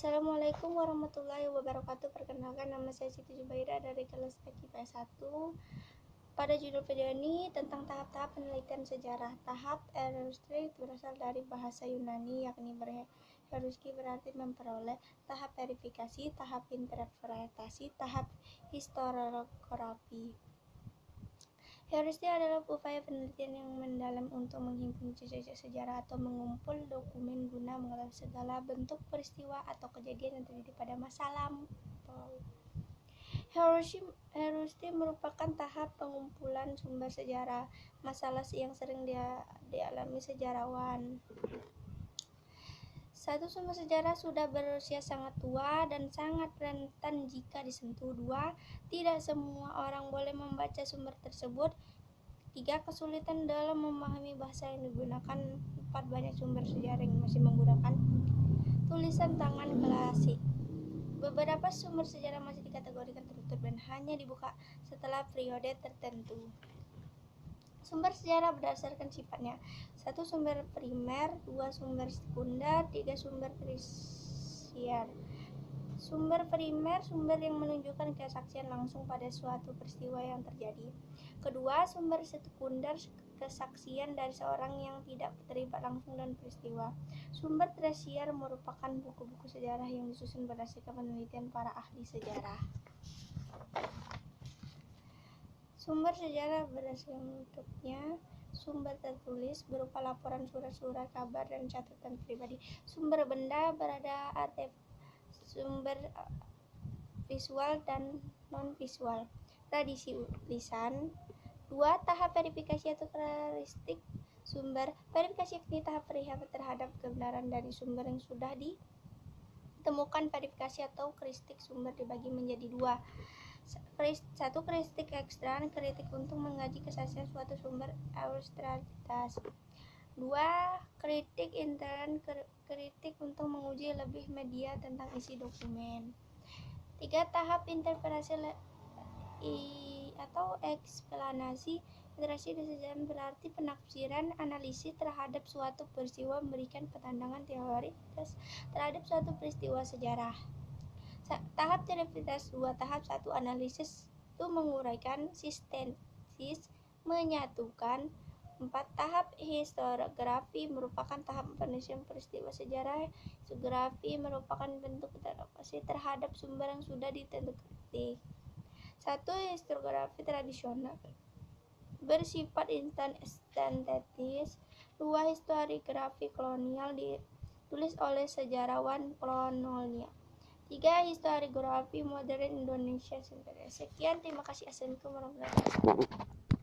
Assalamualaikum warahmatullahi wabarakatuh. Perkenalkan, nama saya Siti Jubaida dari kelas IPS 1. Pada judul video ini tentang tahap-tahap penelitian sejarah. Tahap Heuristry berasal dari bahasa Yunani, yakni heurisky berarti memperoleh, tahap verifikasi, tahap interpretasi, tahap historiografi. Heuristry adalah upaya penelitian yang mendalam untuk menghimpun jejak sejarah atau mengumpul dokumen guna mengetahui segala bentuk peristiwa atau kejadian yang terjadi pada masa lampau. Heuristry merupakan tahap pengumpulan sumber sejarah, masalah yang sering dialami sejarawan. Satu, sumber sejarah sudah berusia sangat tua dan sangat rentan jika disentuh. 2, tidak semua orang boleh membaca sumber tersebut. 3, kesulitan dalam memahami bahasa yang digunakan. 4, banyak sumber sejarah yang masih menggunakan tulisan tangan klasik. Beberapa sumber sejarah masih dikategorikan tertutup dan hanya dibuka setelah periode tertentu. Sumber sejarah berdasarkan sifatnya. 1, sumber primer. 2, sumber sekunder. 3, sumber tersier. Sumber primer, sumber yang menunjukkan kesaksian langsung pada suatu peristiwa yang terjadi. Kedua, sumber sekunder, kesaksian dari seorang yang tidak terlibat langsung dalam peristiwa. Sumber tersier merupakan buku-buku sejarah yang disusun berdasarkan penelitian para ahli sejarah. Sumber sejarah berdasarkan bentuknya. Sumber tertulis berupa laporan, surat-surat, kabar, dan catatan pribadi. Sumber benda berada artefak. Sumber visual dan non-visual. Tradisi lisan. 2, tahap verifikasi atau karakteristik sumber. Verifikasi yakni tahap penilaian terhadap kebenaran dari sumber yang sudah ditemukan. Verifikasi atau karakteristik sumber dibagi menjadi 2. 1, karakteristik ekstern, kritik untuk mengaji kesaksian suatu sumber autoritas. 2, kritik intern, kritik untuk menguji lebih media tentang isi dokumen. 3, tahap interpretasi atau eksplanasi. Interpretasi sejarah berarti penafsiran, analisis terhadap suatu peristiwa, memberikan pandangan teoritis terhadap suatu peristiwa sejarah. Tahap interpretasi 2. Tahap 1, analisis itu menguraikan, sintesis, menyatukan. 4, tahap historiografi merupakan tahap penelitian peristiwa sejarah. Historiografi merupakan bentuk interpretasi terhadap sumber yang sudah ditentukan. 1, historiografi tradisional bersifat instantaneous. 2, historiografi kolonial ditulis oleh sejarawan kolonial. 3, historiografi modern Indonesia. Sekian, terima kasih. Assalamualaikum warahmatullahi wabarakatuh.